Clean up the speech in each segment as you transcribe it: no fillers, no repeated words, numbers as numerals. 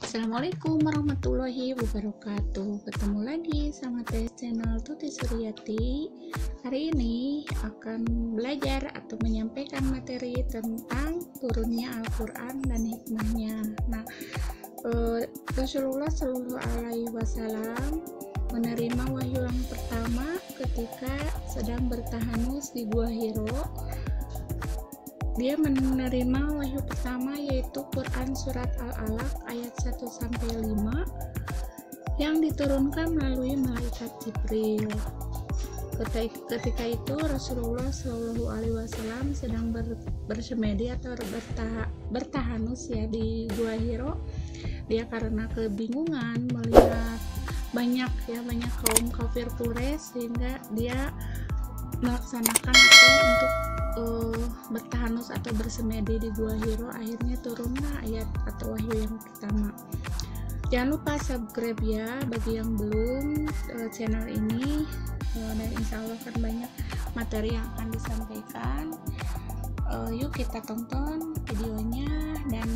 Assalamualaikum warahmatullahi wabarakatuh. Ketemu lagi sama channel Tuti Suryati. Hari ini akan belajar atau menyampaikan materi tentang turunnya Al-Quran dan hikmahnya. Rasulullah Shallallahu Alaihi Wasallam menerima wahyu yang pertama ketika sedang bertahanus di Gua Hiro. Dia menerima wahyu pertama yaitu Quran Surat Al-Alaq ayat 1-5 yang diturunkan melalui malaikat Jibril. Ketika itu Rasulullah Shallallahu Alaihi Wasallam sedang bersemedi atau bertahanus di Gua Hiro. Dia karena kebingungan melihat banyak kaum kafir Quraisy, sehingga dia melaksanakan atau untuk bertahanus atau bersemedi di Gua Hiro. Akhirnya turunlah ayat atau wahyu yang pertama. Jangan lupa subscribe ya bagi yang belum channel ini, dan insya Allah akan banyak materi yang akan disampaikan. Yuk kita tonton videonya, dan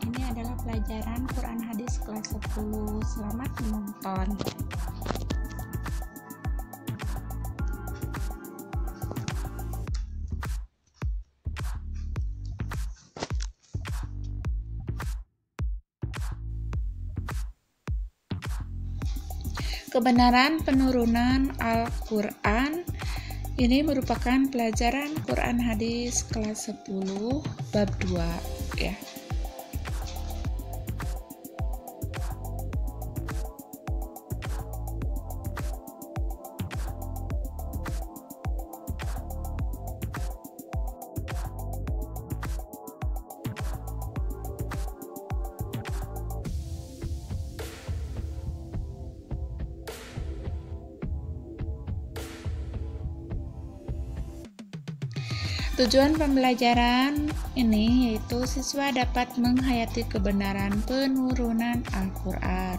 ini adalah pelajaran Quran Hadis kelas 10. Selamat menonton. Kebenaran penurunan Al-Quran. Ini merupakan pelajaran Quran Hadis kelas 10 bab 2 ya. Tujuan pembelajaran ini yaitu siswa dapat menghayati kebenaran penurunan Al-Quran.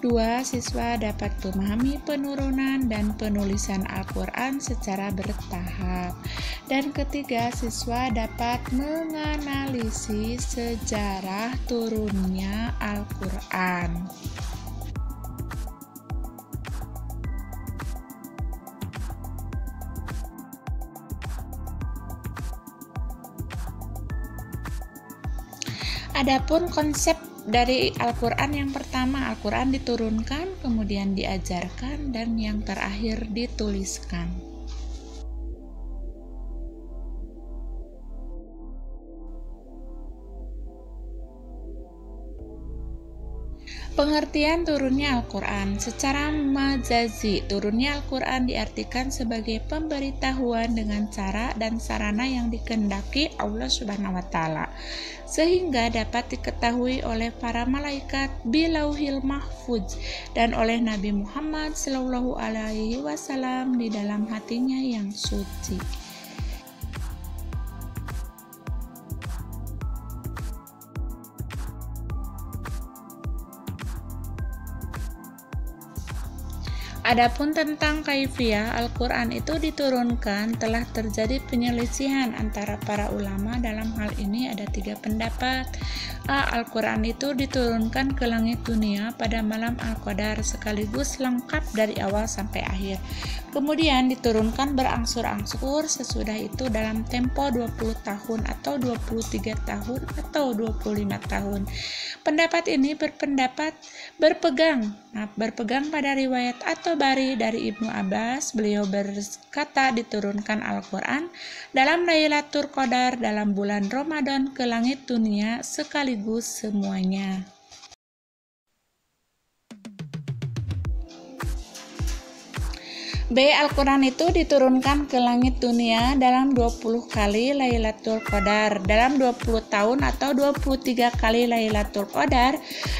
2. Siswa dapat memahami penurunan dan penulisan Al-Quran secara bertahap. Dan ketiga, siswa dapat menganalisis sejarah turunnya Al-Quran. Adapun konsep dari Al-Quran yang pertama, Al-Quran diturunkan, kemudian diajarkan, dan yang terakhir dituliskan. Pengertian turunnya Al-Quran. Secara majazi, turunnya Al-Quran diartikan sebagai pemberitahuan dengan cara dan sarana yang dikehendaki Allah Subhanahu wa Ta'ala, sehingga dapat diketahui oleh para malaikat bilauhil mahfuz dan oleh Nabi Muhammad Shallallahu Alaihi Wasallam di dalam hatinya yang suci. Adapun tentang kaifiyah Al-Quran itu diturunkan, telah terjadi penyelisihan antara para ulama. Dalam hal ini ada 3 pendapat. A. Al-Quran itu diturunkan ke langit dunia pada malam Al-Qadar sekaligus lengkap dari awal sampai akhir. Kemudian diturunkan berangsur-angsur sesudah itu dalam tempo 20 tahun atau 23 tahun atau 25 tahun. Pendapat ini berpegang pada riwayat atau bari dari Ibnu Abbas. Beliau berkata diturunkan Al-Quran dalam Lailatul Qadar dalam bulan Ramadan ke langit dunia sekaligus semuanya. B. Al-Quran itu diturunkan ke langit dunia dalam 20 kali Lailatul Qadar, dalam 20 tahun atau 23 kali Lailatul Qadar,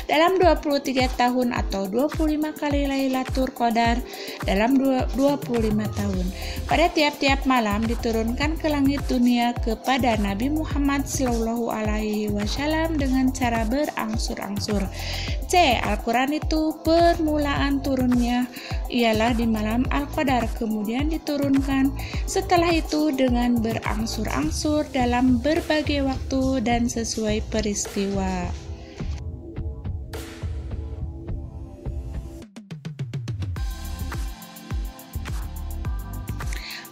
dalam 23 tahun atau 25 kali Lailatul Qadar, dalam 25 tahun. Pada tiap-tiap malam diturunkan ke langit dunia kepada Nabi Muhammad Shallallahu Alaihi Wasallam dengan cara berangsur-angsur. C. Al-Quran itu permulaan turunnya ialah di malam Al-Qadar, kemudian diturunkan setelah itu dengan berangsur-angsur dalam berbagai waktu dan sesuai peristiwa.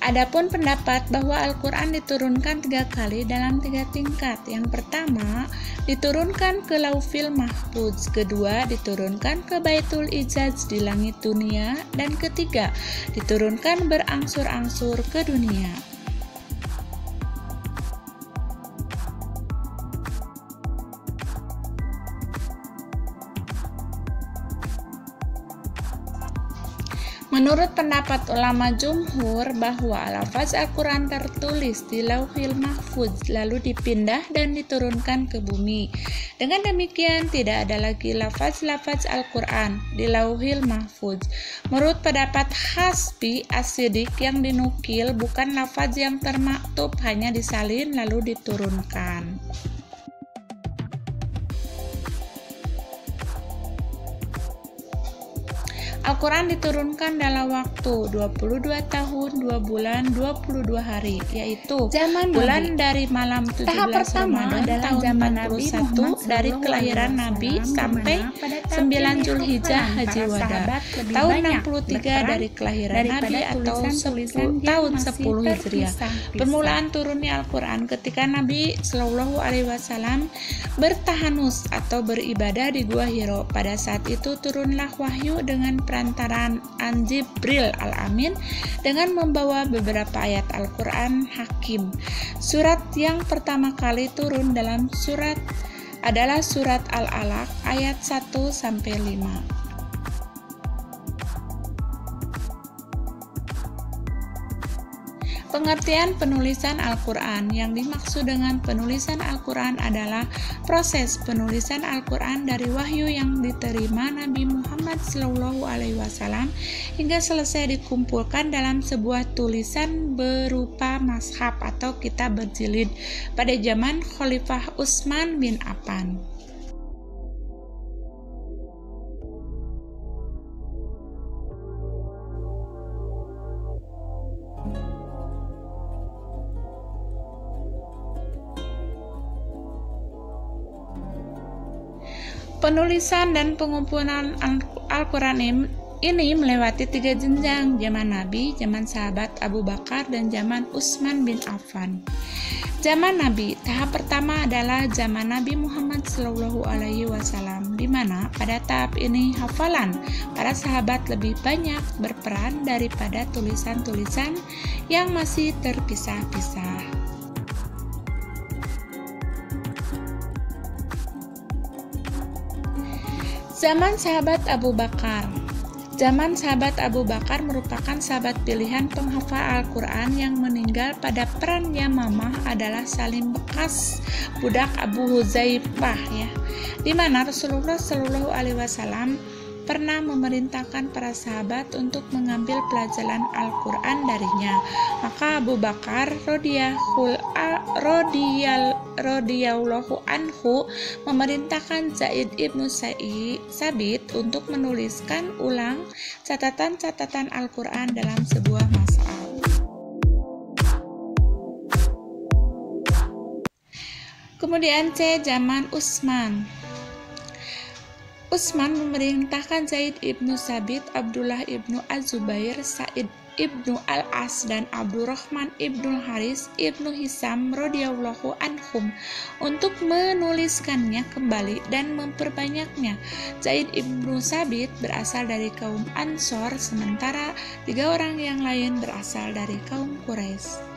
Adapun pendapat bahwa Al-Quran diturunkan 3 kali dalam 3 tingkat. Yang pertama, diturunkan ke Lauhil Mahfuz. Kedua, diturunkan ke Baitul Ijaz di langit dunia. Dan ketiga, diturunkan berangsur-angsur ke dunia. Menurut pendapat ulama jumhur bahwa lafaz Al-Quran tertulis di Lauhil Mahfuz lalu dipindah dan diturunkan ke bumi. Dengan demikian tidak ada lagi lafaz-lafaz Al-Quran di Lauhil Mahfuz. Menurut pendapat Hasbi As-Siddiq yang dinukil bukan lafaz yang termaktub, hanya disalin lalu diturunkan. Al-Quran diturunkan dalam waktu 22 tahun, 2 bulan, 22 hari, yaitu zaman bulan Nabi. dari malam 17 Tahap pertama Ramadan adalah tahun zaman 41 dari kelahiran Nabi sampai 9 Zulhijjah Haji Wada, tahun 63 dari kelahiran Nabi atau 10 tahun 10 Hijriah. Permulaan turunnya Al-Quran ketika Nabi Shallallahu Alaihi Wasallam bertahanus atau beribadah di Gua Hiro. Pada saat itu turunlah wahyu dengan perantaraan Jibril Al-Amin dengan membawa beberapa ayat Al-Quran Hakim. Surat yang pertama kali turun dalam surat adalah surat Al-Alaq ayat 1-5. Pengertian penulisan Al-Quran. Yang dimaksud dengan penulisan Al-Quran adalah proses penulisan Al-Quran dari wahyu yang diterima Nabi Muhammad SAW hingga selesai dikumpulkan dalam sebuah tulisan berupa mashaf atau kitab berjilid pada zaman Khalifah Utsman bin Affan. Penulisan dan pengumpulan Al-Quran ini melewati 3 jenjang, zaman Nabi, zaman sahabat Abu Bakar, dan zaman Utsman bin Affan. Zaman Nabi, tahap pertama adalah zaman Nabi Muhammad SAW, di mana pada tahap ini hafalan para sahabat lebih banyak berperan daripada tulisan-tulisan yang masih terpisah-pisah. Zaman sahabat Abu Bakar. Zaman sahabat Abu Bakar merupakan sahabat pilihan penghafal Al-Quran yang meninggal pada perang Yamamah adalah Salim bekas budak Abu Huzaifah, di mana Rasulullah Shallallahu Alaihi Wasallam pernah memerintahkan para sahabat untuk mengambil pelajaran Al-Quran darinya. Maka Abu Bakar radhiyallahu anhu memerintahkan Zaid ibnu Sabit untuk menuliskan ulang catatan-catatan Al-Quran dalam sebuah mashaf. Kemudian C. Zaman Utsman. Utsman memerintahkan Zaid ibnu Sabit, Abdullah ibnu Az-Zubair, Sa'id ibnu Al-As, dan Abdurrahman ibnu Haris ibnu Hisam radhiyallahu anhum untuk menuliskannya kembali dan memperbanyaknya. Zaid ibnu Sabit berasal dari kaum Ansor, sementara 3 orang yang lain berasal dari kaum Quraisy.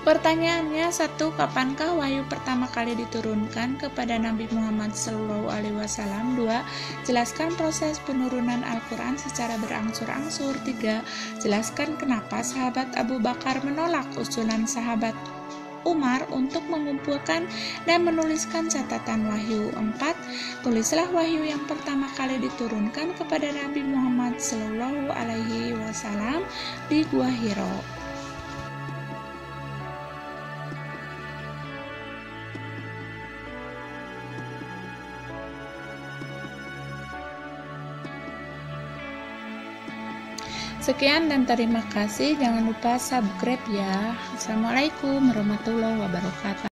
Pertanyaannya, 1. Kapankah wahyu pertama kali diturunkan kepada Nabi Muhammad SAW? 2. Jelaskan proses penurunan Al-Quran secara berangsur-angsur. 3. Jelaskan kenapa sahabat Abu Bakar menolak usulan sahabat Umar untuk mengumpulkan dan menuliskan catatan wahyu. 4. Tulislah wahyu yang pertama kali diturunkan kepada Nabi Muhammad SAW di Gua Hiro. Sekian dan terima kasih. Jangan lupa subscribe ya. Assalamualaikum warahmatullahi wabarakatuh.